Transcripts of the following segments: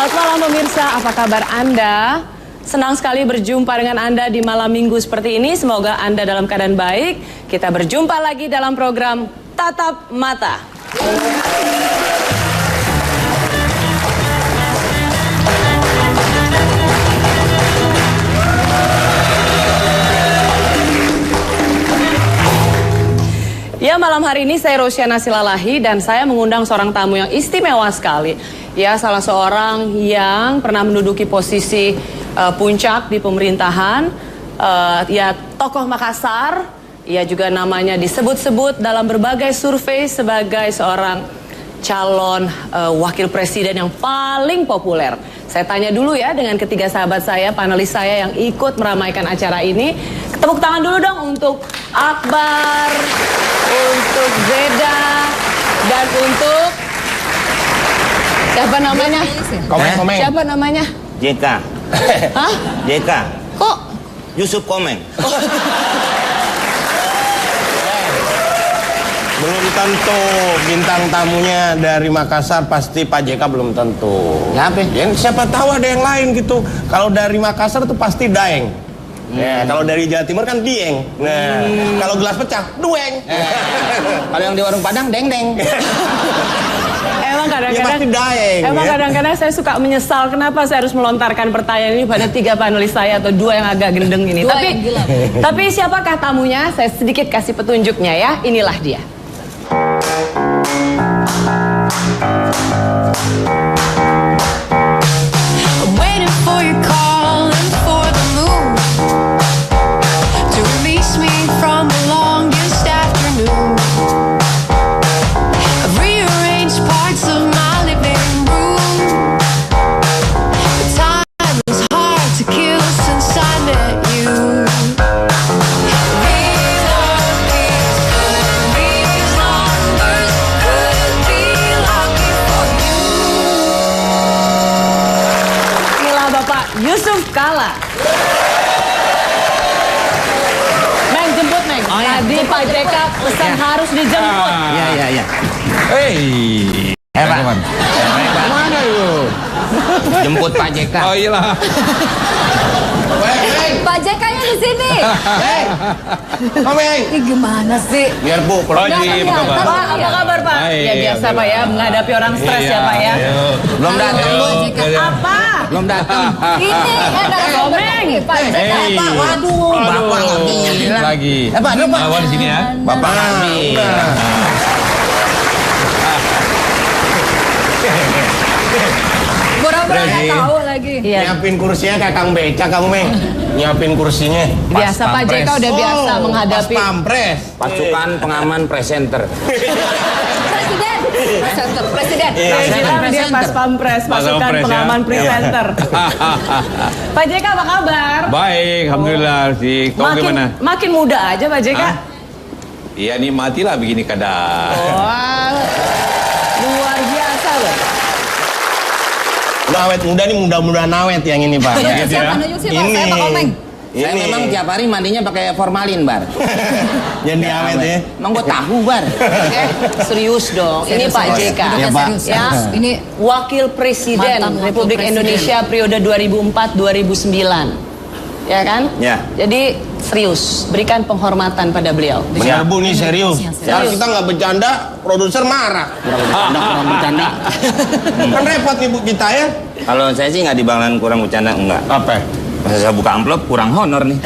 Selamat malam pemirsa, apa kabar Anda? Senang sekali berjumpa dengan Anda di malam minggu seperti ini. Semoga Anda dalam keadaan baik. Kita berjumpa lagi dalam program Tatap Mata. Ya, malam hari ini saya Rosyana Silalahi dan saya mengundang seorang tamu yang istimewa sekali. Ya, salah seorang yang pernah menduduki posisi puncak di pemerintahan. Ya, tokoh Makassar. Ya, juga namanya disebut-sebut dalam berbagai survei sebagai seorang calon wakil presiden yang paling populer. Saya tanya dulu ya dengan ketiga sahabat saya, panelis saya yang ikut meramaikan acara ini. Tepuk tangan dulu dong untuk Akbar, untuk Zeda, dan untuk siapa namanya? Komeng. Siapa namanya? JK. Hah? JK. Kok? Yusuf Komeng. Belum tentu bintang tamunya dari Makassar, pasti Pak JK belum tentu. Kenapa? Ya, siapa tahu ada yang lain gitu. Kalau dari Makassar tuh pasti Daeng. Ya, kalau dari Jawa Timur kan Dieng. Nah, kalau gelas pecah, Dueng. Kalau yang di warung Padang, deng-deng. Emang Ya kadang-kadang pasti Daeng. Emang ya. kadang-kadang saya suka menyesal kenapa saya harus melontarkan pertanyaan ini pada tiga panelis saya atau dua yang agak gendeng ini. Tapi siapakah tamunya? Saya sedikit kasih petunjuknya ya. Inilah dia. I'm waiting for your call and for the moon to release me from the longest afternoon. I've rearranged parts of my living room. The time is hard to kill since I met you. These numbers could be lucky for you. Inilah Bapak Yusuf Kalla. Neng, jemput Neng. Tadi Pak JK pesan harus dijemput. Iya. Hei, Pak. Mana lu? Jemput Pak JK. Oh iyalah. Pak JK-nya di sini. Komeng. Ini gimana sih? Biar Bu, Oh iya, apa kabar? Pak, apa kabar Pak? Baik, Ya biasa Pak ya, menghadapi orang stres ya Pak ya. Belum datang, Bu. Apa? Belum datang. Ini ada Komeng. Pak JK. Hei. Pak, waduh. Bapak lagi. Lagi. Pak, dulu, Pak. Bawa di sini ya. Bapak lagi. Bora-bora nggak Lagi. tahu lagi. Iya. Nyiapin kursinya kayak Kang Beca kamu, Meng. Nyiapin kursinya. Biasa Pak JK udah biasa menghadapi. Pas pampres. Pasukan pengaman presenter. Presiden. Presiden. Saya bilang dia pas pampres, pasukan pampres ya. pengaman presenter. Pak JK apa kabar? Baik, alhamdulillah sih. Kau gimana? Makin muda aja Pak JK. Hah? Iya, nikmatilah begini kadang. Wah, luar biasa loh. Udah awet muda nih, mudah-mudahan awet yang ini, Pak. Nunjuk gitu siapa? ya. Nunjuk siapa? Saya Pak Komeng. Saya memang tiap hari mandinya pakai formalin, Bar. Jadi awet ya. Emang gue tahu, Bar. Oke, serius dong. Ini Pak JK. Iya, Pak. Ya, Ini Wakil Presiden Mantan Wakil Republik Presiden. Indonesia periode 2004-2009. Ya kan? Ya. Jadi serius, berikan penghormatan pada beliau. Benar Bu, nih serius. Serius. Kalau kita nggak bercanda, produser marah. Kurang bercanda. Kan repot nih Bu kita ya. Kalau saya sih nggak dibanggain kurang bercanda, enggak. Apa? Pas saya buka amplop, kurang honor nih.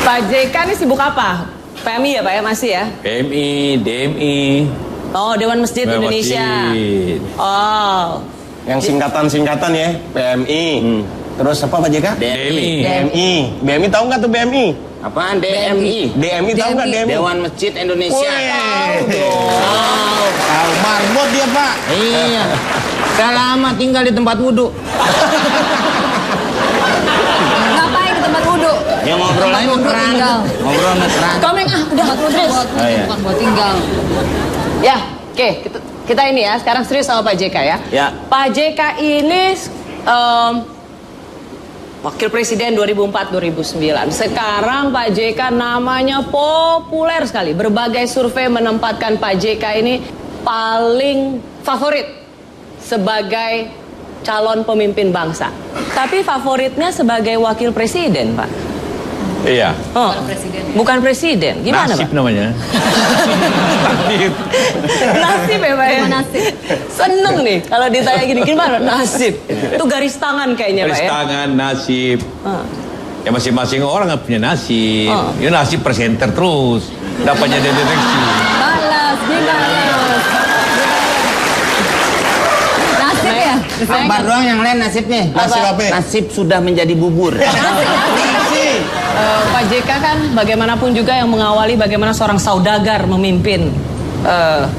Pak JK ini sibuk apa? PMI ya Pak ya, masih ya? PMI, DMI. Oh, Dewan Masjid Dewan Indonesia. Masjid. Oh, Yang singkatan-singkatan ya, PMI. Terus apa Pak JK? DMI. BMI. BMI tahu nggak tuh BMI? Apaan? DMI. DMI tahu nggak DMI? Dewan Masjid Indonesia. Tahu marbot dia Pak. Iya. Saya lama tinggal di tempat wudhu. ngapain di tempat wudhu? Ya ngobrol aja Tempat wudhu keran. tinggal. Ngobrol sama keran. Komeng udah Tempat wudhu serius. buat wudhu, iya. bukan buat tinggal. Ya, oke, kita ini ya, sekarang serius sama Pak JK ya. Ya. Pak JK ini Wakil Presiden 2004-2009. Sekarang Pak JK namanya populer sekali. Berbagai survei menempatkan Pak JK ini paling favorit sebagai calon pemimpin bangsa. Tapi favoritnya sebagai wakil presiden, Pak. Iya. Oh, bukan presiden. Gimana, Nasib Pak? namanya. Nasib. Nasib ya, Pak ya? Nasib. Seneng nih kalau ditanya gini, gimana? Nasib. Itu garis tangan kayaknya, Pak Garis ya? tangan, nasib. Ah. Ya masing-masing orang punya nasib. Oh. Ya nasib presenter terus. Dapatnya deteksi. Balas, dibalas. Nasib ya? Kabar doang yang lain nasibnya. Nasib apa? Nasib sudah menjadi bubur. Pak JK kan bagaimanapun juga yang mengawali bagaimana seorang saudagar memimpin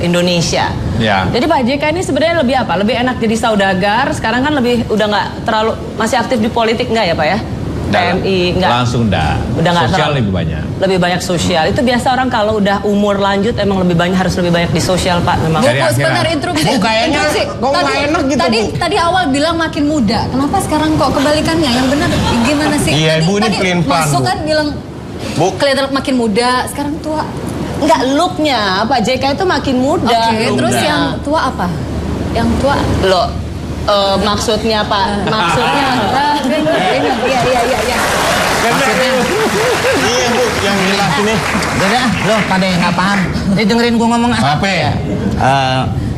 Indonesia. Ya. Jadi Pak JK ini sebenarnya lebih apa? Lebih enak jadi saudagar. Sekarang kan lebih udah nggak terlalu masih aktif di politik nggak ya Pak ya? PMI nggak. Langsung dah. Udah nggak Sosial terlalu. lebih banyak. Lebih banyak sosial. Itu biasa orang kalau udah umur lanjut emang harus lebih banyak di sosial Pak memang. Bu, Dari akhirat. sebentar interupsi. Bu, kayaknya Interupsi. kok nggak enak gitu, Tadi awal bilang makin muda. Kenapa sekarang kok kebalikannya? Yang benar gimana sih? Iya, Tadi- Ibu, ini tadi pelin-pelan, masuk Bu. kan bilang Bu. kelihatan makin muda, sekarang tua. Enggak, looknya Pak JK itu makin muda. Oke, terus yang tua apa? Yang tua Loh, maksudnya Pak, maksudnya Iya. Iya Bu, yang jelas ini. Udah, lo pada yang nggak paham. Dengerin gua ngomong Apa ya?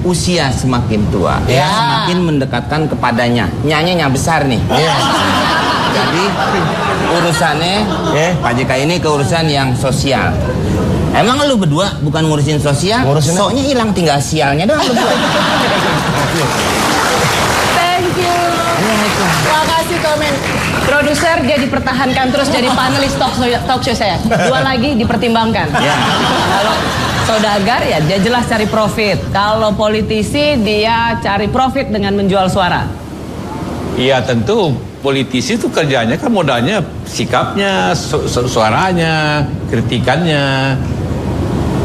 Usia semakin tua, Ya. semakin mendekatkan kepadanya. Nyanya besar nih. Iya. Jadi urusannya Ya. Pak JK ini keurusan yang sosial. Emang lu berdua bukan ngurusin sosial? Ngurusin apa? Soknya hilang, tinggal sialnya doang berdua. Thank you. Makasih komen. Produser dia dipertahankan terus jadi panelis talk show saya. 2 lagi dipertimbangkan. Ya. Kalau saudagar ya dia jelas cari profit. Kalau politisi dia cari profit dengan menjual suara. Iya tentu politisi itu kerjanya kan modalnya sikapnya, suaranya, kritikannya.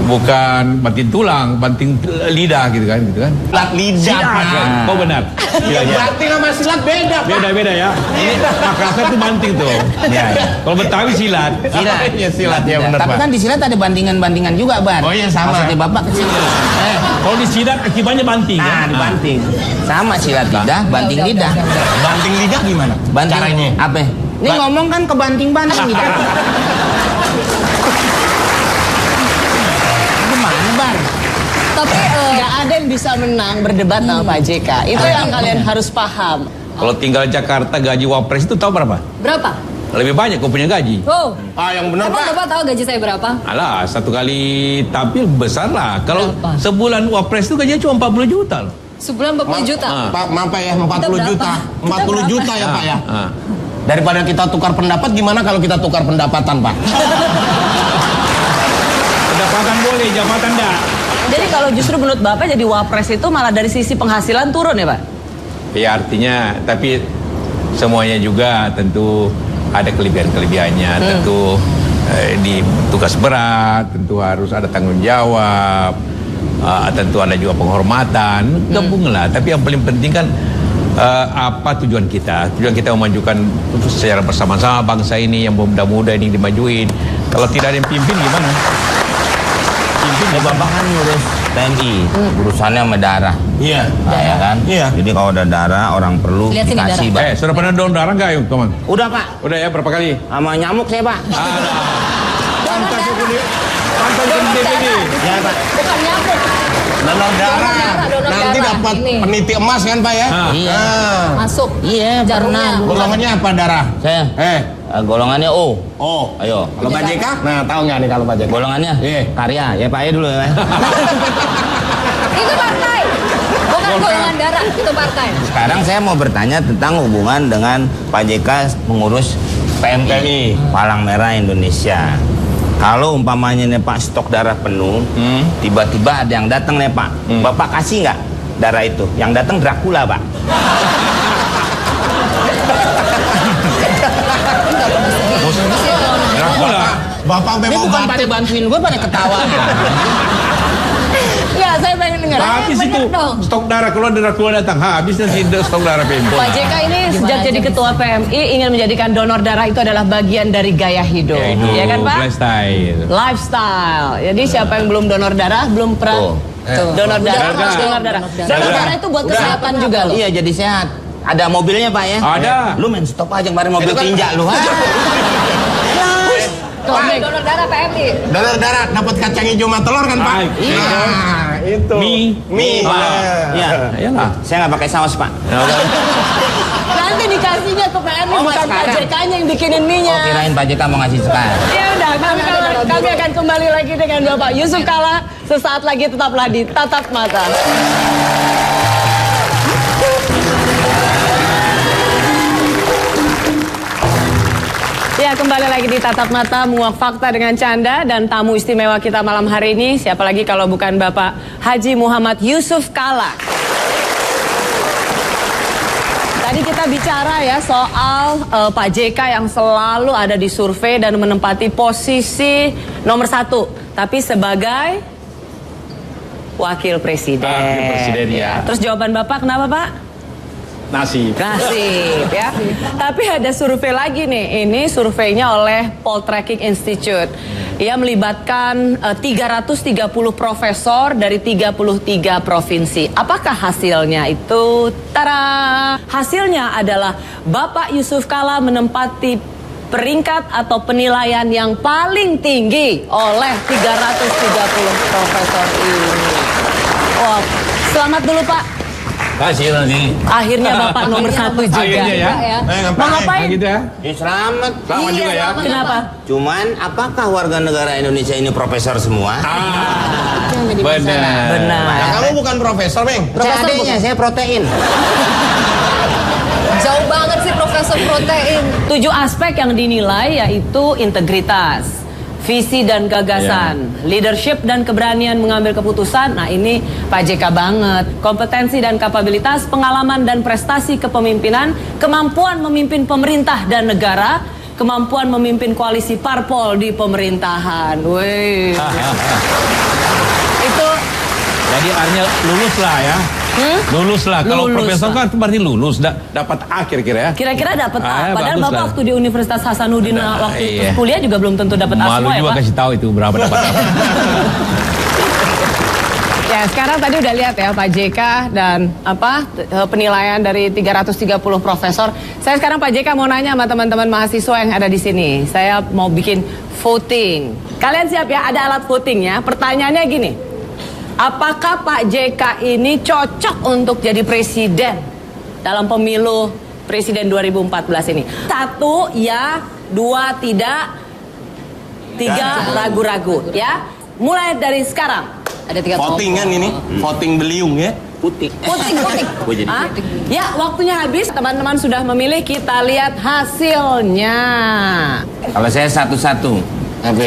Bukan banting tulang, banting lidah gitu kan. Silat lidah. Silat, Pak. kan? Kau benar. Iya, banting sama silat beda, Pak. Beda-beda ya. Ini Makassar tuh banting tuh. Ya, ya. Kalau Betawi silat. Silat. Iya, silat ya benar, Tapi Pak. kan di silat ada bandingan-bandingan juga, Bar. Oh, iya, sama. Maksudnya Bapak kecil. Kalau di silat akibatnya banting Nah, kan? dibanting. Sama silat lidah, banting lidah. Banting lidah gimana? Banting Caranya? apa? Ini ngomong kan kebanting-banting lidah. Gimana, Bar? Tapi Nggak ada yang bisa menang berdebat sama Pak JK. Itu yang kalian harus paham. Kalau tinggal Jakarta gaji wapres itu tahu berapa? berapa? Lebih banyak kau punya gaji. Oh, Ah, yang benar, emang Pak. Bapak tahu gaji saya berapa? Alah, 1 kali tampil besar lah. Kalau Berapa? sebulan wapres itu gajinya cuma 40 juta loh. Sebulan 40 juta. Ah. Pak, maaf Pak ya, 40 Kita juta. berapa? 40 Kita juta ya, Pak ya. Ah. Daripada kita tukar pendapat, gimana kalau kita tukar pendapatan, Pak? Pendapatan boleh, jabatan enggak. Jadi kalau justru menurut Bapak jadi wapres itu malah dari sisi penghasilan turun ya Pak? Ya artinya, tapi semuanya juga tentu ada kelebihan-kelebihannya. Tentu di tugas berat, tentu harus ada tanggung jawab. Tentu ada juga penghormatan. Gabunglah. Tapi yang paling penting kan apa tujuan kita? Tujuan kita memajukan secara bersama-sama bangsa ini yang muda-muda ini dimajuin. Kalau tidak ada yang pimpin gimana? Ya, Bapak kan ngurus TNI, urusannya sama darah. Iya. Nah, ya kan? Iya. Jadi kalau ada darah, orang perlu Lihat sini dikasih, darah. Pak. Sudah pernah donor darah nggak, teman? Udah, Pak. Udah ya, berapa kali? Sama nyamuk saya, Pak. Pantas DPD. Ya, Pak. Bukan nyamuk. Donor darah. donor Nanti darah. dapat Ini. peniti emas kan, Pak ya? Ah. Iya. Nah. Masuk. Iya, Jarumnya. pernah. Golongannya apa darah? Saya golongannya O. Oh. Ayo. Kalau Pak JK? Nah, tahu nggak nih kalau Pak JK? Golongannya Iya. karya. Ya, Pak ya dulu ya. Itu partai. Bukan golongan darah, itu partai. Sekarang saya mau bertanya tentang hubungan dengan Pak JK mengurus PMI, Palang Merah Indonesia. Kalau umpamanya nih Pak stok darah penuh, tiba-tiba ada yang datang nih Pak, Bapak kasih nggak darah itu? Yang datang Dracula, Pak. Dracula. Bapak Ini memang bukan pada bantuin gue, pada ketawa. Ya Saya pengen dengar. Habis bener itu dong. stok darah keluar datang. Habis nanti stok darah PMI. Pak JK ini sejak Gimana jadi aja ketua PMI ingin menjadikan donor darah itu adalah bagian dari gaya hidup. Ya kan Pak? Lifestyle. Lifestyle. Jadi siapa yang belum donor darah, belum pernah donor darah, Udah, harus donor darah. Donor darah itu buat kesehatan juga loh. Iya, jadi sehat. Ada mobilnya Pak ya? Ada. Lu main stop aja kemarin mobil Itu kan- tinja lu. Komik. Donor darah PMI. Donor darah dapat kacang hijau sama telur kan Pak? Ah, iya. Nah, itu. Mie. Iya. Iyalah. Saya nggak pakai saus Pak. Nanti dikasihnya ke PMI Oh, bukan Pak sekarang. JK-nya yang bikinin Oh, mie-nya. kirain Pak JK mau ngasih sekarang. Ya udah, kami akan kembali lagi dengan Bapak Yusuf Kala sesaat lagi, tetaplah di Tatap Mata. Ya, kembali lagi di Tatap Mata, muak fakta dengan canda, dan tamu istimewa kita malam hari ini siapa lagi kalau bukan Bapak Haji Muhammad Yusuf Kala. Tadi kita bicara ya soal Pak JK yang selalu ada di survei dan menempati posisi nomor 1, tapi sebagai wakil presiden. Wakil presiden, ya. Terus jawaban Bapak kenapa Pak? Nasib. Nasib ya. Tapi ada survei lagi nih. Ini surveinya oleh Poltreking Institute. Ia melibatkan 330 profesor dari 33 provinsi. Apakah hasilnya itu? Tara! Hasilnya adalah Bapak Yusuf Kala menempati peringkat atau penilaian yang paling tinggi oleh 330 profesor ini. Wah, selamat dulu Pak. Kasih nanti. Akhirnya Bapak nomor 1 juga. Akhirnya ya. Mau ngapain? Nah, gitu ya. Ya selamat. Selamat juga ya. Kenapa? Cuman apakah warga negara Indonesia ini profesor semua? Benar. Benar. Nah, kamu bukan profesor, Bang. CAD-nya saya protein. Jauh banget sih Profesor Protein. 7 aspek yang dinilai yaitu integritas, visi dan gagasan, leadership dan keberanian mengambil keputusan. Nah ini Pak JK banget. Kompetensi dan kapabilitas, pengalaman dan prestasi kepemimpinan, kemampuan memimpin pemerintah dan negara, kemampuan memimpin koalisi parpol di pemerintahan. Wih. Itu Jadi artinya lulus lah ya. Lulus lah. Kalau Lulus profesor lah. kan berarti lulus, dapat A kira-kira ya. kira-kira dapat A. Padahal bagus Bapak lah. waktu di Universitas Hasanuddin Nah, waktu itu iya. kuliah juga belum tentu dapat A Malu semua ya juga Pak. kasih tahu itu berapa dapat apa. Ya, sekarang tadi udah lihat ya Pak JK dan penilaian dari 330 profesor. Saya sekarang Pak JK mau nanya sama teman-teman mahasiswa yang ada di sini. Saya mau bikin voting. Kalian siap ya? Ada alat votingnya. Pertanyaannya gini. Apakah Pak JK ini cocok untuk jadi presiden dalam pemilu presiden 2014 ini? 1 ya, 2 tidak, 3 ragu-ragu ya. Mulai dari sekarang. Ada 3 Voting kan ini, voting beliung ya. Putih. Voting. Gua jadi Hah? Ya, waktunya habis. Teman-teman sudah memilih. Kita lihat hasilnya. Kalau saya satu-satu.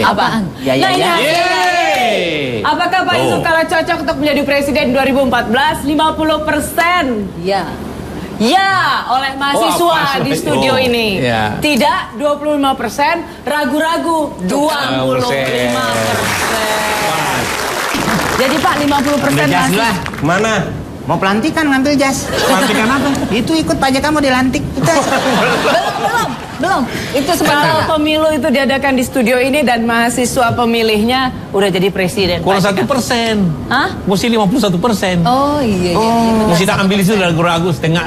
Apaan? Ya, ya, Nah, ini ya. hasilnya. Apakah Pak Yusuf Kala cocok untuk menjadi presiden 2014? 50%. Iya. Ya, oleh mahasiswa pas di lah. studio Oh, ini. ya. Tidak 25%, ragu-ragu 25%. Jadi Pak 50% Ambil jas masih. lah. Mana? Mau pelantikan ngambil jas. Pelantikan apa? Itu ikut Pak JK mau dilantik. Belum. Itu Kalau sebentar. pemilu itu diadakan di studio ini dan mahasiswa pemilihnya udah jadi presiden. Kurang Pak JK. 1%. Hah? Mesti 51%. Oh iya. Mesti tak ambil itu ragu-ragu setengah.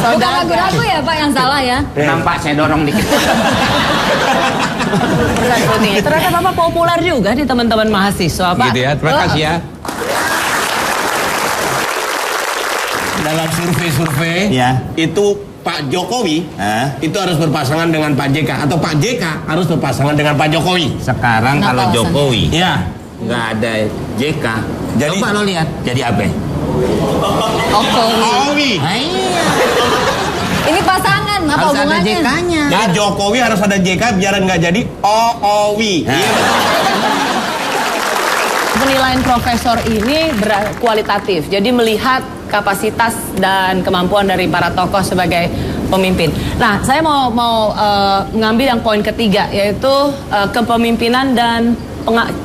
Bukan ragu-ragu ya Pak yang salah ya. Nampak saya dorong dikit. Ternyata Bapak populer juga di teman-teman mahasiswa, Pak. Gitu ya. Terima kasih ya. Dalam survei-survei Ya. itu Pak Jokowi itu harus berpasangan dengan Pak JK atau Pak JK harus berpasangan dengan Pak Jokowi. Sekarang Kenapa kalau alasannya? Jokowi Ya. nggak ada JK, Jadi- coba lo lihat jadi apa? Jokowi. Nah, iya. Ini pasangan apa Harus ada hubungannya? JK-nya. Ya Jokowi harus ada JK biar nggak jadi OOWI. Iya. Penilaian profesor ini kualitatif, jadi melihat kapasitas dan kemampuan dari para tokoh sebagai pemimpin. Nah, saya mau mengambil yang poin ketiga, yaitu kepemimpinan dan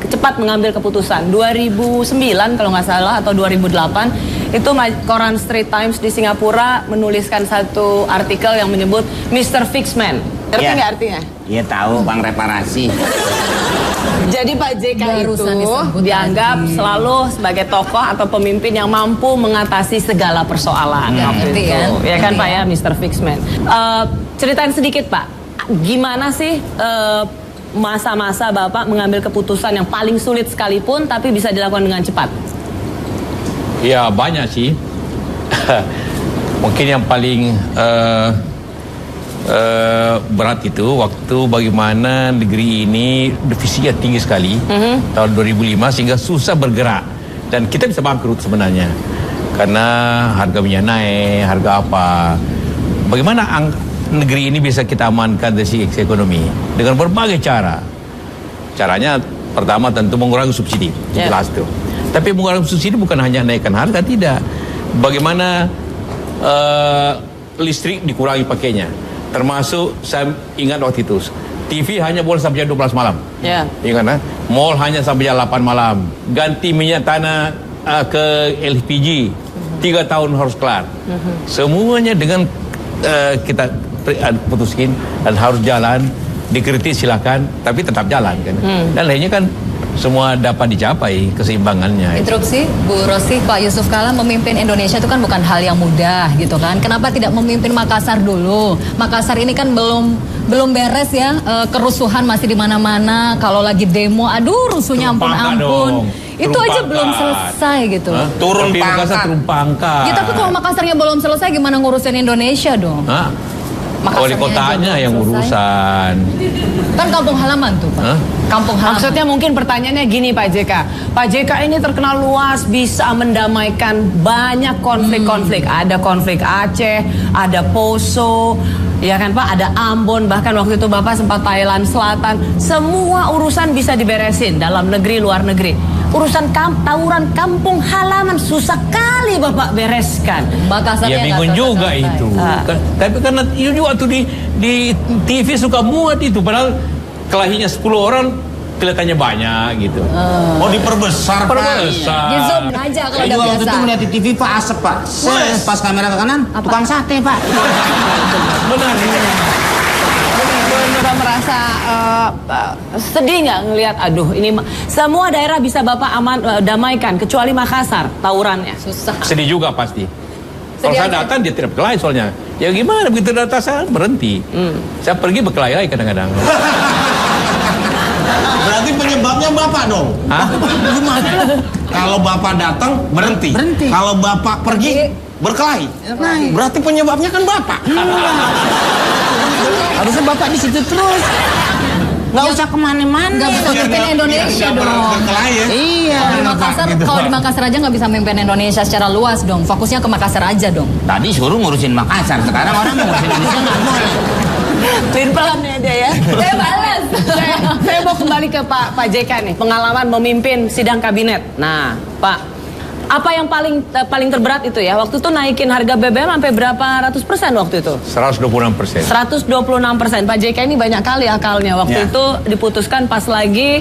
cepat mengambil keputusan. 2009 kalau nggak salah atau 2008 itu koran Straits Times di Singapura menuliskan satu artikel yang menyebut Mr. Fixman. Ngerti Iya. nggak artinya? Iya tahu, Bang reparasi. Jadi Pak JK Barusan itu disebut dianggap tadi. selalu sebagai tokoh atau pemimpin yang mampu mengatasi segala persoalan. Waktu Ngerti itu. kan? Ya kan Ngerti Pak ya? ya, Mr. Fixman. Ceritain sedikit Pak, gimana sih masa-masa Bapak mengambil keputusan yang paling sulit sekalipun tapi bisa dilakukan dengan cepat? Ya banyak sih. Mungkin yang paling berat itu waktu bagaimana negeri ini defisitnya tinggi sekali tahun 2005 sehingga susah bergerak dan kita bisa bangkrut sebenarnya karena harga minyak naik, harga apa. Bagaimana negeri ini bisa kita amankan dari segi ekonomi dengan berbagai cara. Caranya pertama tentu mengurangi subsidi, jelas tuh. Tapi mengurangi subsidi bukan hanya naikkan harga, tidak. Bagaimana listrik dikurangi pakainya. Termasuk saya ingat waktu itu TV hanya boleh sampai jam 12 malam. Ya. Ingat mall hanya sampai jam 8 malam. Ganti minyak tanah ke LPG 3 tahun harus kelar. Semuanya dengan kita putuskin dan harus jalan, dikritik silakan, tapi tetap jalan kan. Dan lainnya kan semua dapat dicapai keseimbangannya. Interupsi, Bu Rosi, Pak Yusuf Kala memimpin Indonesia itu kan bukan hal yang mudah gitu kan. Kenapa tidak memimpin Makassar dulu? Makassar ini kan belum beres ya, kerusuhan masih di mana-mana. Kalau lagi demo, aduh rusuhnya ampun-ampun. Itu aja belum selesai gitu. Turun Tapi Makassar pangkat. turun pangkat. Ya tapi kalau Makassarnya belum selesai gimana ngurusin Indonesia dong? Hah? Makassarnya Wali kotanya aja yang belum urusan. Kan kampung halaman tuh Pak. Hah? Kampung halaman. Maksudnya mungkin pertanyaannya gini Pak JK. Pak JK ini terkenal luas, bisa mendamaikan banyak konflik-konflik. Ada konflik Aceh, ada Poso, ya kan Pak, ada Ambon, bahkan waktu itu Bapak sempat Thailand Selatan. Semua urusan bisa diberesin dalam negeri, luar negeri. Urusan tawuran kampung halaman susah kali Bapak bereskan. Makassarnya Ya bingung nggak juga selesai. itu. Tapi karena itu juga tuh di TV suka muat itu. Padahal kelahinya 10 orang kelihatannya banyak gitu. Oh diperbesar Pak. Perbesar. Di zoom aja kalau Saya udah juga waktu biasa. itu melihat di TV Pak asap Pak. Pas kamera ke kanan, tukang sate Pak. Benar. Benar merasa sedih nggak ngelihat aduh ini semua daerah bisa Bapak damaikan kecuali Makassar tawurannya. Susah. Sedih juga pasti. Kalau Sedih saya aja. datang dia tidak berkelahi soalnya. Ya gimana begitu datang saya berhenti. Saya pergi berkelahi lagi kadang-kadang. Berarti penyebabnya Bapak dong. Hah? Gimana? Kalau Bapak datang berhenti. Berhenti. Kalau Bapak pergi berkelahi. Berarti penyebabnya kan Bapak. Harusnya Bapak di situ terus. Nggak usah kemana-mana. Nggak bisa mimpin Indonesia Biar dong. berkelahi ya. Iya. Kalau di Makassar, Gitu, kalau Pak. di Makassar aja nggak bisa mimpin Indonesia secara luas dong. Fokusnya ke Makassar aja dong. Tadi suruh ngurusin Makassar, sekarang orang ngurusin Indonesia nggak boleh. Pelan ya dia ya. Saya balas. Saya mau kembali ke Pak JK nih, pengalaman memimpin sidang kabinet. Nah, Pak, apa yang paling terberat itu ya? Waktu itu naikin harga BBM sampai berapa ratus persen waktu itu? 126%. 126%. Pak JK ini banyak kali akalnya. Waktu Ya. itu diputuskan pas lagi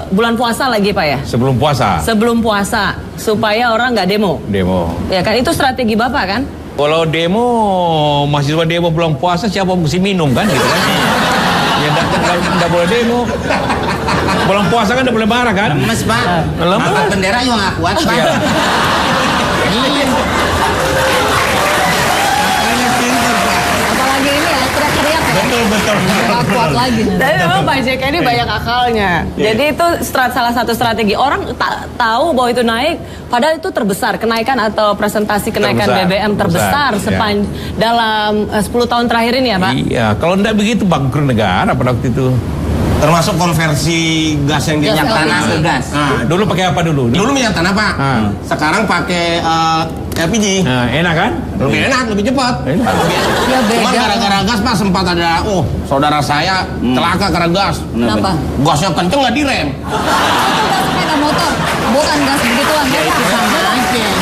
bulan puasa lagi Pak ya? Sebelum puasa Sebelum puasa supaya orang nggak demo. demo. Ya kan itu strategi Bapak kan? Kalau demo, mahasiswa demo bulan puasa siapa mesti minum kan gitu kan? Ya enggak boleh demo. Bulan puasa kan udah boleh marah kan? Lemes Pak. Lemes. Angkat bendera juga nggak kuat Pak. Iya. Iya. Apalagi ini ya teriak-teriak ya. Betul. Nggak kuat lagi. Tapi memang Pak JK ini banyak akalnya. Jadi itu salah satu strategi. Orang tahu bahwa itu naik, padahal itu terbesar kenaikan atau presentasi kenaikan Terbesar, BBM terbesar terbesar, dalam 10 tahun terakhir ini ya Pak. Iya, kalau enggak begitu bangkrut negara pada waktu itu. Termasuk konversi gas yang Gas minyak tanah LPG. ke gas. Nah, Dulu pakai apa dulu? dulu minyak tanah Pak. Ah. Sekarang pakai LPG. Nah, enak kan? Lebih enak, lebih cepat. Enak. Ya Cuman beda. gara-gara gas Pak sempat ada, saudara saya celaka karena gas. Kenapa? Gasnya kenceng nggak direm. Itu gas sepeda motor, bukan gas begituan ya Pak.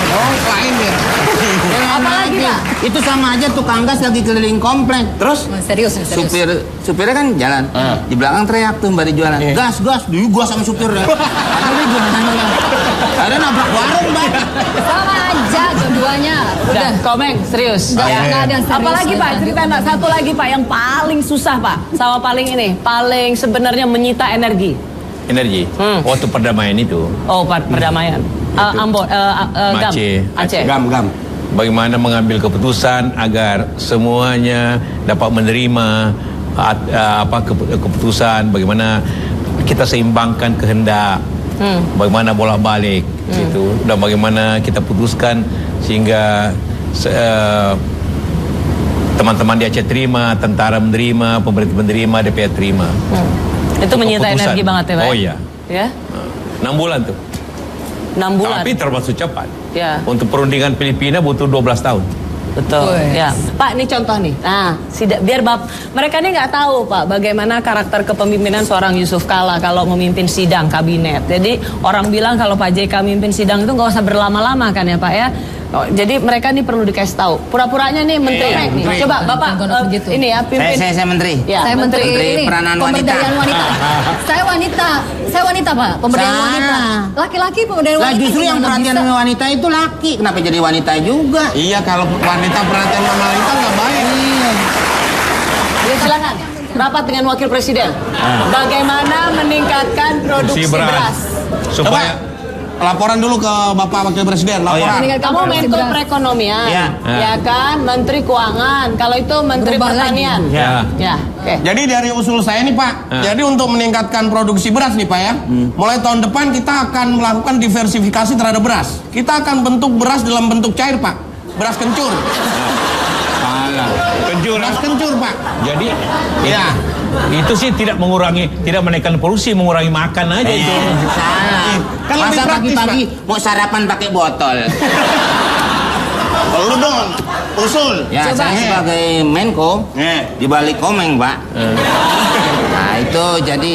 Oh, lain ya. Apalagi Pak? Itu sama aja tukang gas lagi keliling komplek. Terus Serius, serius. supirnya kan jalan. Di belakang teriak tuh mbak di jualan. Gas, gua sama supirnya. Ada jualan. Ada nabrak warung, Mbak. Sama aja dua-duanya. Udah, Komeng, serius. Nggak ada yang serius. Apalagi Pak, cerita Pak, satu lagi Pak yang paling susah Pak, sama paling paling sebenarnya menyita energi. Energi. Waktu perdamaian itu. Oh, perdamaian. Ambon, Gam. Aceh. Gam. Bagaimana mengambil keputusan agar semuanya dapat menerima keputusan, bagaimana kita seimbangkan kehendak, bagaimana bolak-balik gitu, dan bagaimana kita putuskan sehingga teman-teman di Aceh terima, tentara menerima, pemerintah menerima, DPR terima. Itu menyita Keputusan. energi banget ya Pak? Oh iya. Ya? 6 bulan tuh. 6 bulan. Tapi termasuk cepat. Ya. Untuk perundingan Filipina butuh 12 tahun. Betul. Ya. Pak, ini contoh nih. Nah, biar mereka ini nggak tahu Pak bagaimana karakter kepemimpinan seorang Yusuf Kala kalau memimpin sidang kabinet. Jadi orang bilang kalau Pak JK memimpin sidang itu nggak usah berlama-lama kan ya Pak ya. Oh, jadi mereka nih perlu dikasih tahu. Pura-puranya nih menteri. Nih. Coba Bapak begitu. ini ya pimpin. Saya menteri. Ya, Saya menteri ini peranan wanita. pemberdayaan wanita. Saya wanita Pak, pemberdayaan wanita. Laki-laki pemberdayaan Lah wanita. justru yang gimana perhatian bisa? sama wanita itu laki. Kenapa jadi wanita juga? Iya, kalau wanita perhatian sama wanita nggak baik. Ya, silakan. Rapat dengan Wakil Presiden. Bagaimana meningkatkan produksi beras? Supaya Laporan dulu ke Bapak Wakil Presiden. Laporan. Meningkatkan Kamu produksi Menko beras. Perekonomian, Ya. ya kan? Menteri Keuangan. Kalau itu Menteri Berubah Pertanian. lagi. Ya. Oke. Jadi dari usul saya nih Pak, jadi untuk meningkatkan produksi beras nih Pak ya, mulai tahun depan kita akan melakukan diversifikasi terhadap beras. Kita akan bentuk beras dalam bentuk cair Pak, beras kencur. kencur. Beras kencur Pak. Jadi Ya. itu sih tidak menaikkan produksi, mengurangi makan aja itu. Salah. Kan lebih Masa praktis, pagi-pagi mau sarapan pakai botol? Lu dong, usul. Ya, Coba. saya sebagai Menko di balik Komeng, Pak. Nah, itu jadi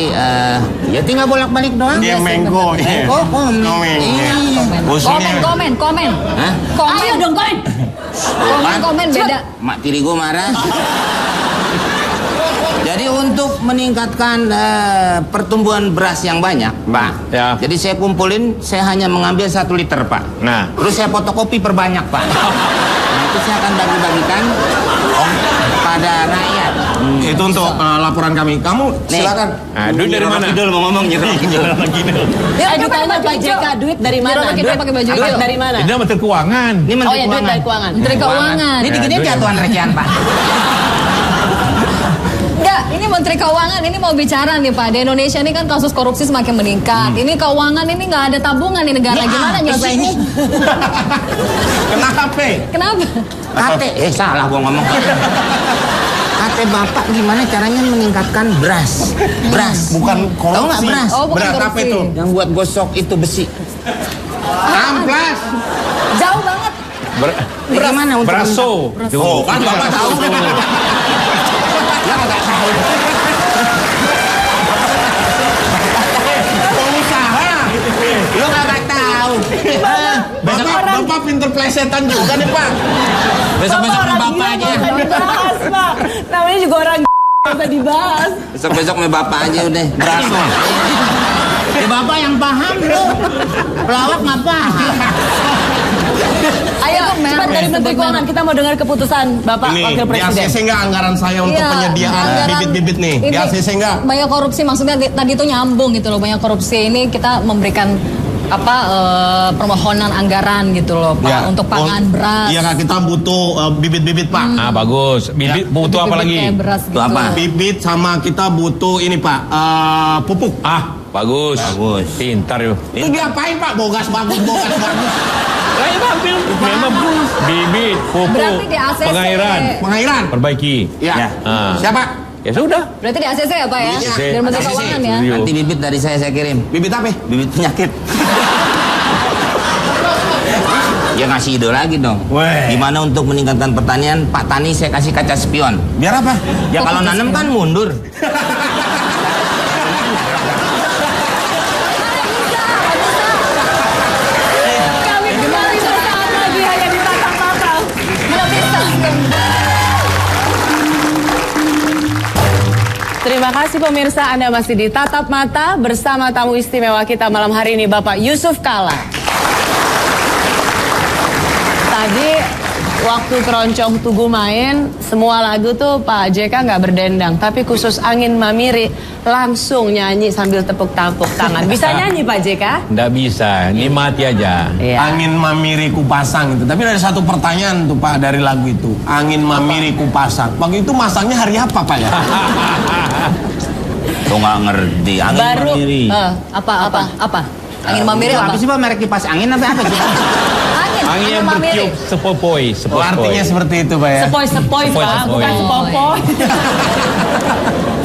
ya tinggal bolak-balik doang. Dia Menko. Menko, Komeng. Komeng. Iya. Usulnya. Komen. Hah? Ayo dong komen. Komen beda. Mak tiri gue marah. Jadi untuk meningkatkan pertumbuhan beras yang banyak, Pak. Ya. Jadi saya kumpulin, saya hanya mengambil 1 liter, Pak. Nah. Terus saya fotokopi perbanyak, Pak. Nah, itu saya akan bagi-bagikan pada rakyat. Itu untuk laporan kami. Kamu Nih. silakan. Nah, duit dari mana? Kidul mau ngomong gitu. Ya, Ditanya Pak JK duit dari mana? Kita pakai baju Duit hijau. dari mana? Ini Menteri Keuangan. Ini Oh Menteri ya, duit Keuangan. dari keuangan. Menteri Keuangan. Ini digini duit. jatuhan recehan, Pak. Enggak, ini Menteri Keuangan ini mau bicara nih Pak. Di Indonesia ini kan kasus korupsi semakin meningkat. Ini keuangan ini nggak ada tabungan di negara. Gimana nyelesainnya? Kena HP. Kenapa? Kate, salah gua ngomong. Kate Bapak gimana caranya meningkatkan beras? Beras. Bukan Tahu nggak korupsi. beras? Oh, bukan Beras apa korupsi. itu? Yang buat gosok itu besi. Amplas. Jauh banget. Bagaimana untuk Braso. Oh, kan Bapak tahu. Ya nggak tahu. Pengusaha. Lu nggak tahu. Bapak pinter plesetan juga nih Pak. Besok-besok sama Bapak aja. Dibahas Pak. Namanya juga orang bisa dibahas. Besok-besok sama Bapak aja udah. Braso. Ya Bapak yang paham lu. Pelawak nggak paham. Ayo, cepat dari Menteri Keuangan kita mau dengar keputusan Bapak Ini Wakil di Presiden. ACC nggak anggaran saya untuk Iya, penyediaan anggaran bibit-bibit nih? Di ini ACC nggak? Banyak korupsi maksudnya tadi itu nyambung gitu loh. Banyak korupsi ini kita memberikan permohonan anggaran gitu loh Pak untuk pangan beras. Iya Kak, kita butuh bibit-bibit Pak. Ah, bagus. Bibit butuh apa lagi? Kayak beras gitu. Itu apa? Bibit sama kita butuh ini Pak, pupuk. Ah, bagus. Bagus. Pintar yuk. Itu diapain Pak? Bogas bagus. Memang bibit, pupuk, Berarti di ACC. pengairan, Pengairan. perbaiki. Ya. Ah. Siapa? Ya sudah. Berarti di ACC ya Pak ya? ACC. Dari Menteri ACC. Keuangan ya. Setuju. Nanti bibit dari saya kirim. Bibit apa? Bibit penyakit. Ya ngasih ide lagi dong. Weh. Gimana untuk meningkatkan pertanian? Pak Tani saya kasih kaca spion. Biar apa? Ya kalau nanam kan mundur. Kami kembali sesaat lagi hanya di Tatang Tatang. Nggak bisa. Terima kasih pemirsa, Anda masih di Tatap Mata bersama tamu istimewa kita malam hari ini, Bapak Yusuf Kala. Tadi waktu Keroncong Tugu main, semua lagu tuh Pak JK nggak berdendang, tapi khusus Angin Mamiri langsung nyanyi sambil tepuk tangan. Bisa nyanyi Pak JK? Nggak bisa, nikmati aja. Iya. Angin mamiri kupasang itu. Tapi ada satu pertanyaan tuh Pak dari lagu itu. Angin mamiri kupasang. Waktu itu masangnya hari apa Pak ya? Tuh nggak ngerti. Angin Baru mamiri. Apa? Angin mamiri apa? Apa sih Pak, merek kipas angin apa sih Pak? Angin yang bertiup sepoi-poi. Oh, artinya seperti itu Pak ya. Sepoi-sepoi Pak, Sepoi-sepoi. bukan sepopoi.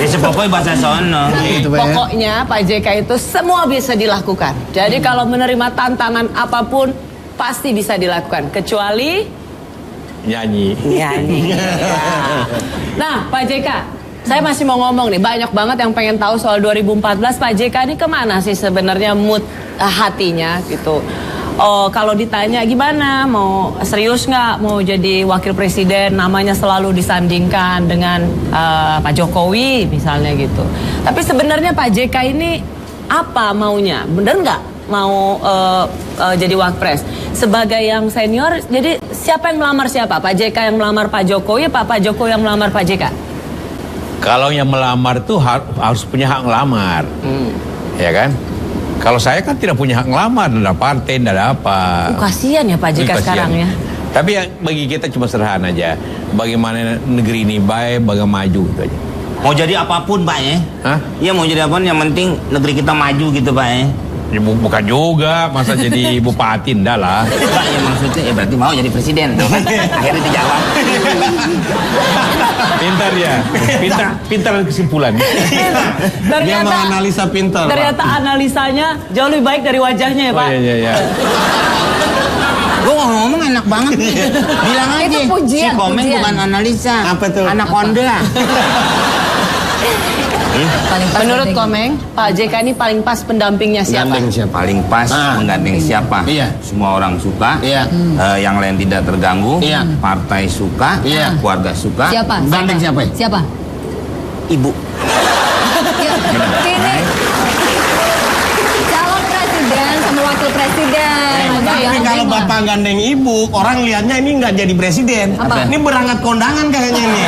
Ya sepoi bahasa sono. Gitu, Pak ya. Pokoknya Pak JK itu semua bisa dilakukan. Jadi kalau menerima tantangan apapun pasti bisa dilakukan, kecuali Nyanyi. nyanyi. Ya. Nah Pak JK, saya masih mau ngomong nih, banyak banget yang pengen tahu soal 2014. Pak JK ini kemana sih sebenarnya mood hatinya gitu? Oh, kalau ditanya gimana, mau serius nggak mau jadi wakil presiden, namanya selalu disandingkan dengan Pak Jokowi misalnya gitu. Tapi sebenarnya Pak JK ini apa maunya? Bener nggak mau jadi wakpres? Sebagai yang senior, jadi siapa yang melamar siapa? Pak JK yang melamar Pak Jokowi, Pak Jokowi yang melamar Pak JK? Kalau yang melamar tuh harus punya hak ngelamar. Ya kan? Kalau saya kan tidak punya hak ngelamar, tidak ada partai, tidak ada apa. Kasihan ya Pak JK Kasihan. sekarang ya. Tapi yang bagi kita cuma sederhana aja. Bagaimana negeri ini baik, bagaimana maju gitu aja. Mau jadi apapun Pak ya? Hah? Iya mau jadi apapun, yang penting negeri kita maju gitu Pak ya? Ya, bukan juga, masa jadi bupati, enggak lah. Pak ya maksudnya, ya berarti mau jadi presiden tuh kan? Akhirnya dijawab. Pintar ya, pintar kesimpulan. Dia menganalisa pintar Pak. Ternyata analisanya jauh lebih baik dari wajahnya ya Oh Pak. iya. Gue ngomong enak banget nih. Bilang aja. Itu pujian, Si Komeng pujian. bukan analisa. Apa tuh? Anak onda. Paling pas Menurut penting. Komeng, Pak JK ini paling pas pendampingnya siapa? Gandeng siapa? Paling pas Ah. menggandeng siapa? Iya. Semua orang suka. Iya. Yang lain tidak terganggu. Iya. Partai suka. Iya. Keluarga suka. Siapa? Gandeng siapa? Siapa? Ibu. Ya, ini calon presiden sama wakil presiden. Ada Tapi yang kalau terima. Bapak gandeng ibu, orang lihatnya ini nggak jadi presiden. Apa? Ini berangkat kondangan kayaknya ini.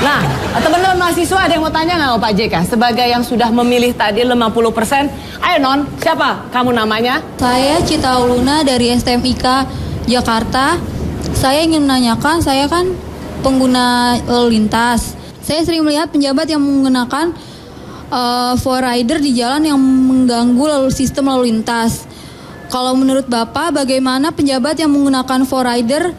Nah, teman-teman mahasiswa ada yang mau tanya nggak sama Pak JK? Sebagai yang sudah memilih tadi 50%, ayo Non, siapa kamu namanya? Saya Cita Uluna dari STMIK Jakarta. Saya ingin menanyakan, saya kan pengguna lalu lintas. Saya sering melihat penjabat yang menggunakan forrider di jalan yang mengganggu sistem lalu lintas. Kalau menurut Bapak, bagaimana penjabat yang menggunakan forrider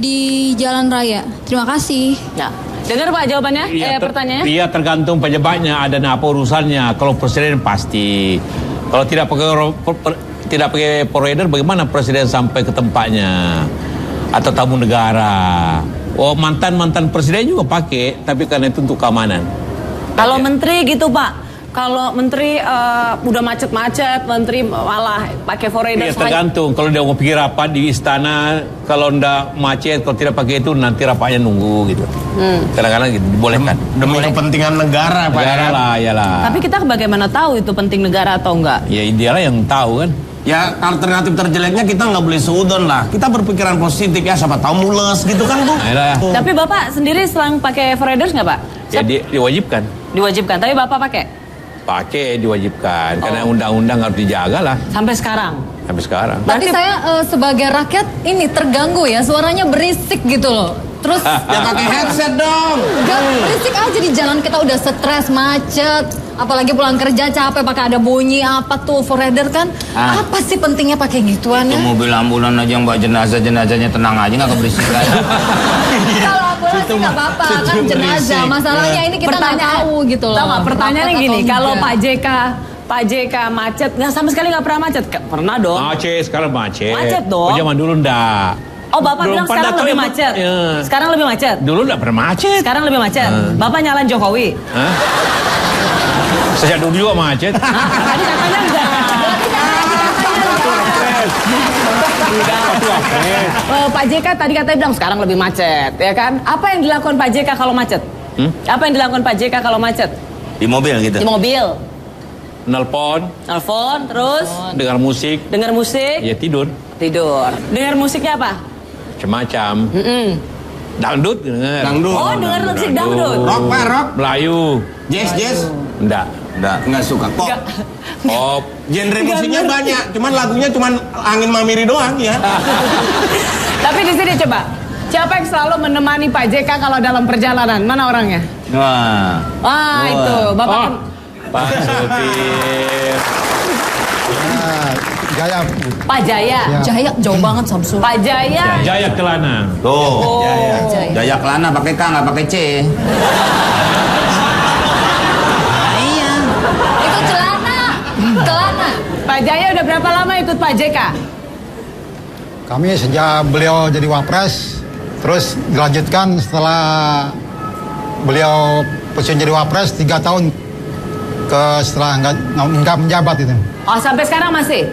di jalan raya? Terima kasih. Nah, dengar Pak jawabannya, pertanyaannya? Iya, tergantung pejabatnya, ada apa urusannya. Kalau presiden pasti. Kalau tidak pakai provider, bagaimana presiden sampai ke tempatnya? Atau tamu negara? Oh, mantan presiden juga pakai, tapi karena itu untuk keamanan. Kalau menteri gitu Pak, kalau menteri udah macet-macet, menteri malah pakai forrider. Iya, tergantung. Kalau dia mau pergi rapat di istana, kalau ndak macet, kalau tidak pakai itu nanti rapatnya nunggu gitu. Kadang-kadang gitu, dibolehkan. Demi kepentingan negara Pak. Negara ya. lah, iyalah. Tapi kita bagaimana tahu itu penting negara atau enggak? Ya idealnya yang tahu kan. Ya alternatif terjeleknya kita nggak boleh seudon lah. Kita berpikiran positif ya, siapa tahu mules gitu kan Bu. Ayolah. Tapi Bapak sendiri selang pakai forrider nggak Pak? Ya diwajibkan. Diwajibkan, tapi Bapak pakai? Pakai diwajibkan. Karena undang-undang harus dijaga lah Sampai sekarang? sampai sekarang. Tapi saya sebagai rakyat ini terganggu ya, suaranya berisik gitu loh. Terus Ya pakai headset dong. gak berisik aja di jalan, kita udah stres, macet. Apalagi pulang kerja capek pakai ada bunyi apa tuh forrider kan. Ah. Apa sih pentingnya pakai gituan Itu ya? mobil ambulan aja yang bawa jenazahnya tenang aja nggak keberisikan. Kalau ambulans sih nggak apa-apa kan jenazah. Masalahnya ini kita nggak tahu gitu loh. Tahu nggak, pertanyaannya Rapat gini, atau kalau enggak. Pak JK macet, nggak sama sekali nggak pernah macet? Pernah dong. Macet, sekarang macet. Macet dong. Oh, zaman dulu ndak. Oh Bapak Belum bilang pada sekarang tahu lebih ya, macet. ya. Sekarang lebih macet. Dulu ndak pernah macet. Sekarang lebih macet. Bapak nyalain Jokowi. Hah? Sejak dulu juga macet. Tadi katanya enggak. Pak JK tadi katanya bilang sekarang lebih macet, ya kan? Apa yang dilakukan Pak JK kalau macet? Apa yang dilakukan Pak JK kalau macet? Di mobil gitu. Di mobil. Nelpon, Telepon, terus dengar musik, dengar musik, ya tidur. tidur. Dengar musiknya apa? Macam-macam. Dangdut denger. Dangdut. Oh, dengar musik dangdut. Rock pak, rock. Melayu. Jazz. Enggak. Nggak suka. Pop. Pop. Genre musiknya banyak, cuman lagunya cuman Angin Mamiri doang ya. Tapi di sini coba, siapa yang selalu menemani Pak JK kalau dalam perjalanan? Mana orangnya? Wah. Wah, itu Bapak. Oh, Pak Supir. Jaya. Pak Jaya. Jaya jauh banget Samsul. Pak Jaya. Jaya Kelana. Tuh. Jaya. Jaya Kelana pakai K nggak pakai C. Iya. Itu celana. Celana. Pak Jaya udah berapa lama ikut Pak JK? Kami sejak beliau jadi wapres, terus dilanjutkan setelah beliau pensiun jadi wapres 3 tahun setelah nggak menjabat itu. Oh, sampai sekarang masih?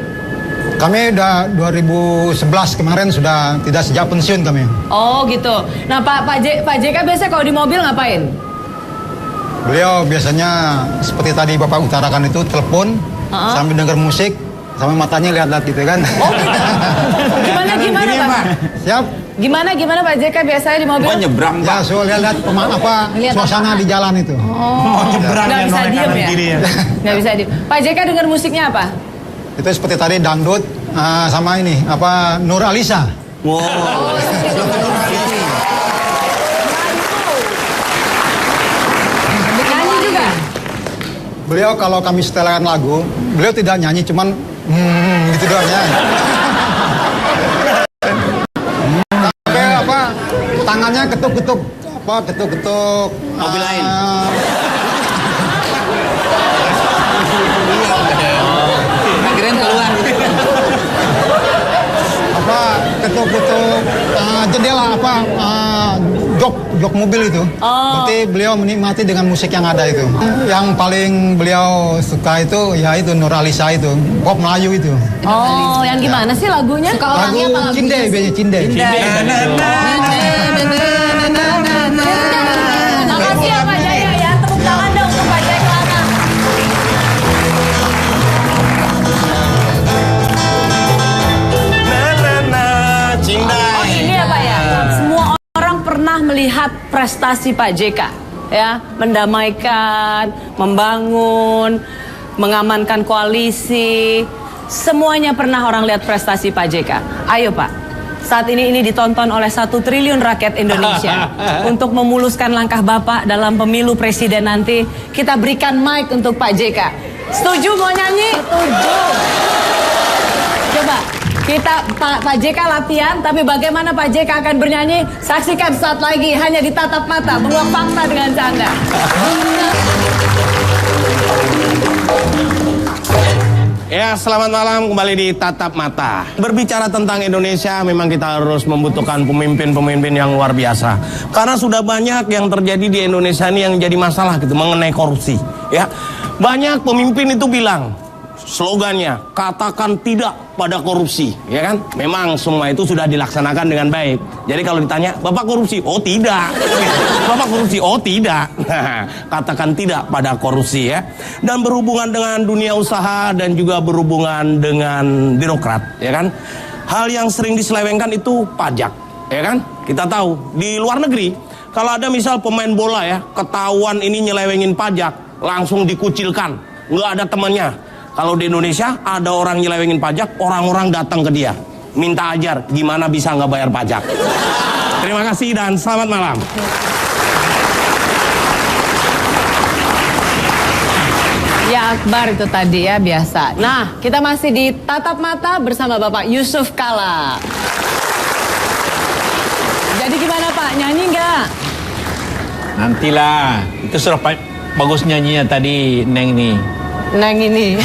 Kami udah 2011 kemarin sudah tidak sejak pensiun kami. Oh, gitu. Nah, Pak JK biasa kalau di mobil ngapain? Beliau biasanya seperti tadi Bapak utarakan itu telepon sambil dengar musik, sambil matanya lihat-lihat gitu kan. Oh, gitu. Gimana Pak? Siap. Gimana Pak JK biasanya di mobil? Gua nyebrang Ya, Pak. so lihat suasana di jalan itu. Nggak bisa diem ya? Nggak bisa diem. Pak JK dengar musiknya apa? Itu seperti tadi dangdut sama ini Nur Alisa. Wow. Nyanyi juga? Beliau kalau kami setelkan lagu, beliau tidak nyanyi, cuman gitu doang ya. Sampai tangannya ketuk-ketuk Mobil lain. Kirain keluar. Ketuk-ketuk jendela jok mobil itu. Berarti beliau menikmati dengan musik yang ada itu. Yang paling beliau suka itu ya itu Nur Alisa itu, pop Melayu itu. Oh, yang gimana sih lagunya? Suka Lagu orangnya apa lagunya? Cinde, biasanya Cinde. Makasih ya Pak Jaya ya. Tepuk tangan dong untuk Pak Jaya Kelana. Cinta. Oh, ini ya Pak ya. Semua orang pernah melihat prestasi Pak JK ya, mendamaikan, membangun, mengamankan koalisi. Semuanya pernah orang lihat prestasi Pak JK. Ayo Pak, saat ini ditonton oleh 1 triliun rakyat Indonesia. Untuk memuluskan langkah Bapak dalam pemilu presiden nanti, kita berikan mic untuk Pak JK. Setuju mau nyanyi? Setuju. Coba kita Pak JK latihan, tapi bagaimana Pak JK akan bernyanyi? Saksikan saat lagi hanya di Tatap Mata, menguak fakta dengan canda. Ya, selamat malam, kembali di Tatap Mata. Berbicara tentang Indonesia, memang kita harus membutuhkan pemimpin-pemimpin yang luar biasa. Karena sudah banyak yang terjadi di Indonesia ini yang jadi masalah gitu, mengenai korupsi. Ya, banyak pemimpin itu bilang, slogannya, katakan tidak pada korupsi, ya kan? Memang semua itu sudah dilaksanakan dengan baik. Jadi kalau ditanya, Bapak korupsi? Oh tidak. Bapak korupsi? Oh tidak. Katakan tidak pada korupsi ya. Dan berhubungan dengan dunia usaha dan juga berhubungan dengan birokrat, ya kan? Hal yang sering diselewengkan itu pajak, ya kan? Kita tahu di luar negeri, kalau ada misal pemain bola ya, ketahuan ini nyelewengin pajak, langsung dikucilkan, nggak ada temannya. Kalau di Indonesia ada orang nyelewengin pajak, orang-orang datang ke dia, minta ajar gimana bisa nggak bayar pajak. Terima kasih dan selamat malam. Ya Akbar itu tadi ya, biasa. Nah, kita masih di Tatap Mata bersama Bapak Yusuf Kala. Jadi gimana Pak, nyanyi nggak? Nantilah. Itu sudah bagus nyanyinya tadi, Neng nih. Neng ini.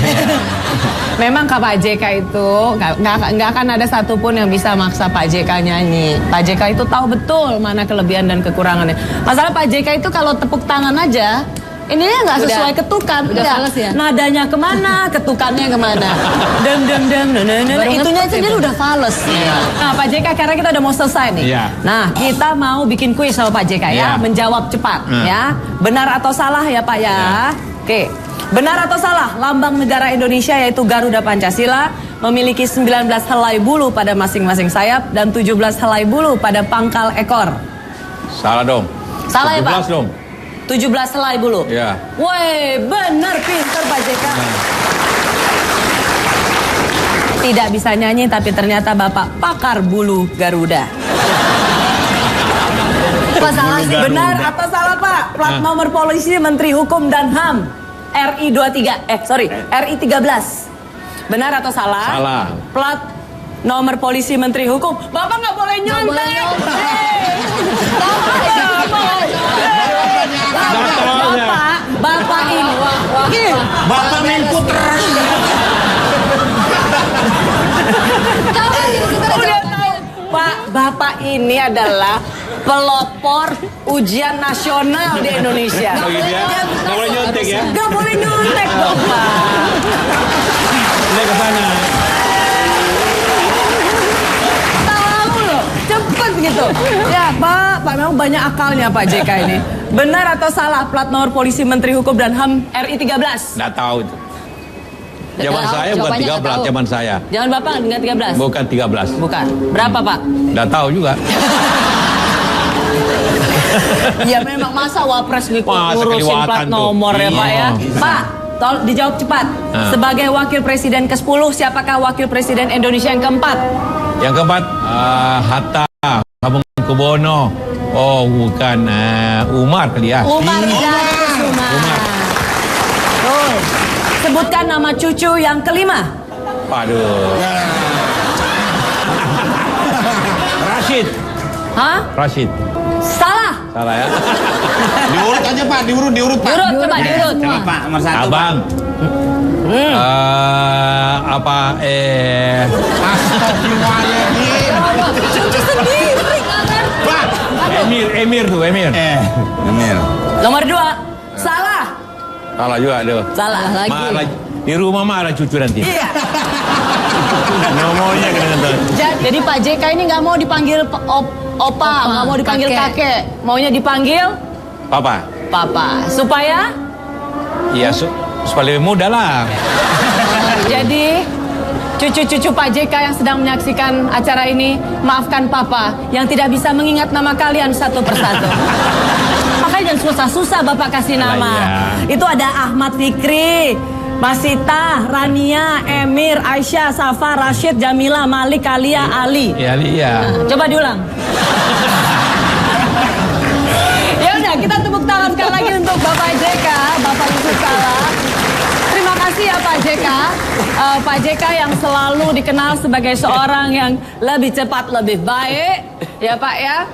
Memang Pak JK itu nggak akan ada satupun yang bisa maksa Pak JK nyanyi. Pak JK itu tahu betul mana kelebihan dan kekurangannya. Masalah Pak JK itu kalau tepuk tangan aja, ininya nggak sesuai ketukan. Udah Nggak. fales ya? Nadanya kemana, ketukannya kemana. Itunya sendiri udah fales. Nah Pak JK, karena kita udah mau selesai nih. Iya. Nah kita mau bikin kuis sama Pak JK ya, Iya. menjawab cepat ya. Benar atau salah ya Pak ya. Oke. Benar atau salah, lambang negara Indonesia yaitu Garuda Pancasila memiliki 19 helai bulu pada masing-masing sayap dan 17 helai bulu pada pangkal ekor. Salah dong. Salah ya, Pak? 17 dong. 17 helai bulu. Ya. Woi, benar, pinter Pak JK. Tidak bisa nyanyi tapi ternyata Bapak pakar bulu Garuda. Apa salah sih? Benar atau salah Pak? Plat nomor polisi Menteri Hukum dan HAM RI 13. Benar atau salah? Salah. Plat nomor polisi Menteri Hukum. Bapak nggak boleh nyontek. Bapak ini. Bapak main puter. Udah tahu. Pak, Bapak ini adalah pelopor ujian nasional di Indonesia. Oh gitu ya? Nggak boleh nyontek ya? Nggak boleh nyontek, Bapak. Ini ke sana. Tahu loh, cepet gitu. Ya, Pak memang banyak akalnya Pak JK ini. Benar atau salah plat nomor polisi Menteri Hukum dan HAM RI 13? Nggak tahu itu. Zaman tahu, saya bukan jawabannya nggak 13, tahu. zaman saya. Jangan Bapak nggak 13? Bukan 13. Bukan. Berapa Pak? Nggak tahu juga. Ya memang masa wapres Masa ngurusin keliwatan plat tuh. nomor ya Pak ya. Iya. Pak, tolong dijawab cepat. Sebagai wakil presiden ke-10, siapakah wakil presiden Indonesia yang keempat? Yang keempat, Hatta, Hamengkubuwono. Oh, bukan Umar kali ya. Umar Idris Umar. Tuh. Sebutkan nama cucu yang kelima. Waduh. Rashid. Hah? Rashid. Salah. Salah ya. Diurut aja Pak, diurut Pak. Diurut, coba diurut. Coba Pak, nomor 1 Abang. Astagfirullahaladzim. Cucu sendiri. Pak. Emir tuh, Emir. Emir. Nomor 2. Salah. Salah juga tuh. Salah lagi. Marah, di rumah marah cucu nanti. Iya. Nomornya kena. Jadi Pak JK ini nggak mau dipanggil opa, nggak mau dipanggil kakek. Maunya dipanggil Papa. papa. Supaya Iya, supaya lebih muda lah. jadi cucu-cucu Pak JK yang sedang menyaksikan acara ini, maafkan papa yang tidak bisa mengingat nama kalian satu persatu. Makanya jangan susah-susah Bapak kasih nama. Iya. Itu ada Ahmad Fikri, Masita, Rania, Emir, Aisyah, Safa, Rashid, Jamila, Malik, Kalia, Ali. Iya, iya. Coba diulang. Ya udah, kita tepuk tangan sekali lagi untuk Bapak JK, Bapak Yusuf Kala. Terima kasih ya Pak JK. Pak JK yang selalu dikenal sebagai seorang yang lebih cepat, lebih baik. Ya Pak ya.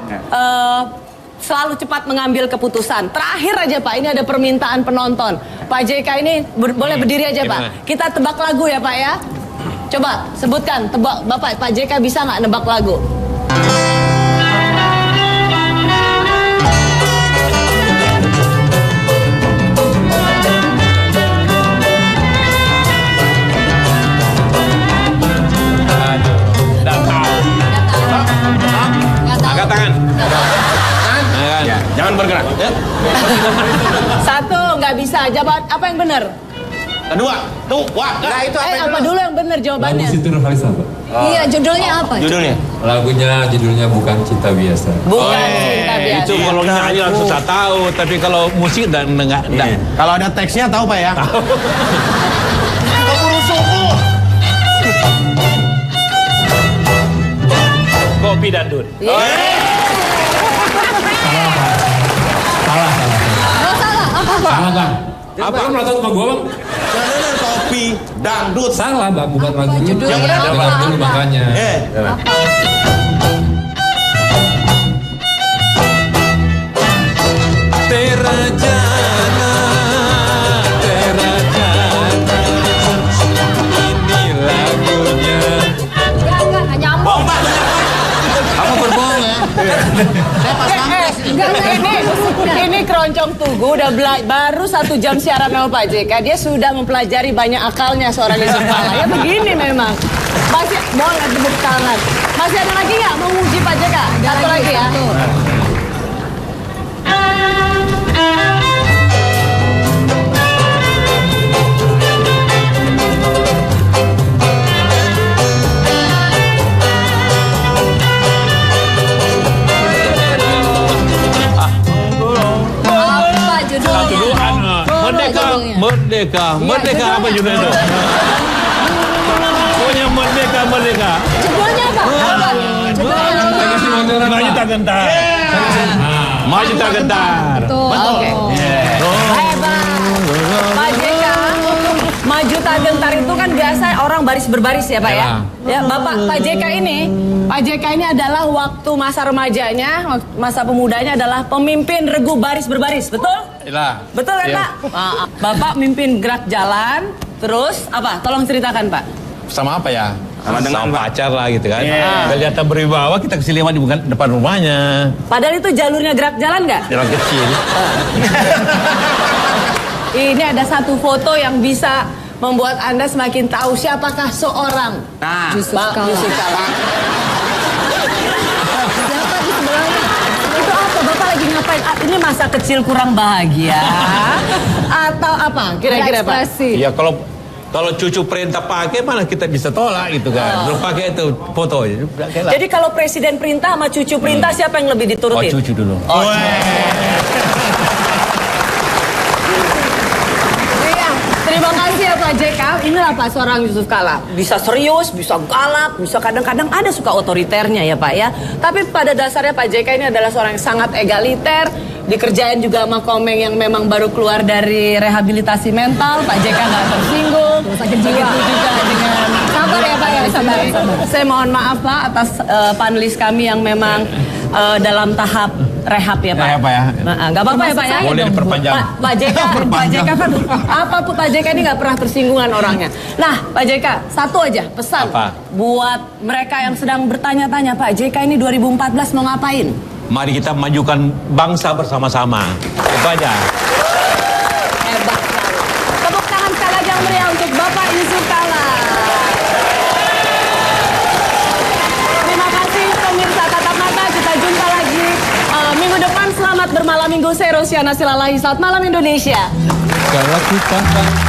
Selalu cepat mengambil keputusan. Terakhir aja Pak, ini ada permintaan penonton. Pak JK ini boleh berdiri aja Pak. Kita tebak lagu ya Pak ya. Coba sebutkan, tebak Bapak, Pak JK bisa nggak nebak lagu? Nggak tahu. Angkat tangan. Ya, jangan bergerak. Ya. Satu, nggak bisa. Jawab apa yang benar? Kedua, tuh, wah. Nah, itu Apa dulu yang benar jawabannya? Siti Nurhaliza, Pak. Iya, judulnya apa? Judulnya? Judulnya bukan Cinta Biasa. Bukan cinta biasa. Itu kalau nyanyi langsung saya tahu, tapi kalau musik dan enggak. Kalau ada teksnya tahu Pak ya? Keburu subuh. Kopi dan dut. Salah, Bang. Apa lu nonton sama gua, Bang? Judulnya kopi dangdut. Salah, Bang. Bukan lagu itu. Judulnya apa? Dengar dulu makanya. Terajana, ini lagunya. Enggak nyambung. Kamu berbohong ya. Ini keroncong Tugu udah baru 1 jam siaran sama Pak JK. Dia sudah mempelajari banyak akalnya seorang Yusuf Kala. Ya begini memang. Masih boleh tepuk tangan. Masih ada lagi nggak mau uji Pak JK? Satu lagi ya. Merdeka. Merdeka apa juga itu? Pokoknya merdeka. Judulnya apa? Apa? Judulnya Maju tak gentar. Maju tak gentar. Oke. Hebat. Pak JK, maju tak gentar itu kan biasa orang baris berbaris ya Pak ya. Ya Pak JK ini adalah waktu masa remajanya, masa pemudanya adalah pemimpin regu baris berbaris, betul? Iyalah. Betul kan Iya. Pak? Bapak mimpin gerak jalan, terus apa? Tolong ceritakan Pak. Sama apa ya? Sama dengan pacar lah gitu kan. Kelihatan berwibawa kita kasih lewat di depan rumahnya. Padahal itu jalurnya gerak jalan nggak? Jalan kecil. Ini ada satu foto yang bisa membuat Anda semakin tahu siapakah seorang Yusuf Pak Kala. Yusuf Kala. Siapa di sebelahnya? Itu apa? Bapak lagi ngapain? Ini masa kecil kurang bahagia atau apa? Kira-kira Pak? Ekspresi. Ya kalau cucu perintah pakai mana kita bisa tolak gitu kan. Belum pakai itu foto. Jadi kalau presiden perintah sama cucu perintah siapa yang lebih diturutin? cucu dulu. Iya, terima kasih ya Pak JK. Inilah Pak seorang Yusuf Kala. Bisa serius, bisa galak, bisa kadang-kadang ada suka otoriternya ya Pak ya. Tapi pada dasarnya Pak JK ini adalah seorang yang sangat egaliter. Dikerjain juga sama Komeng yang memang baru keluar dari rehabilitasi mental. Pak JK nggak tersinggung. Sakit jiwa. Begitu juga dengan Sabar ya Pak ya, sabar. Saya mohon maaf Pak atas panelis kami yang memang dalam tahap rehab ya Pak. Rehab, Pak, ya. Nggak apa-apa ya Pak ya. Boleh diperpanjang. Pak JK kan apapun Pak JK ini nggak pernah tersinggungan orangnya. Nah Pak JK satu aja pesan Apa? buat mereka yang sedang bertanya-tanya Pak JK ini 2014 mau ngapain? Mari kita majukan bangsa bersama-sama. Itu aja. Hebat sekali. Tepuk tangan sekali lagi yang meriah untuk Bapak Yusuf Kala. Terima kasih pemirsa Tatap Mata. Kita jumpa lagi minggu depan. Selamat bermalam minggu. Saya Rosyana Silalahi. Selamat malam Indonesia. Kalau kita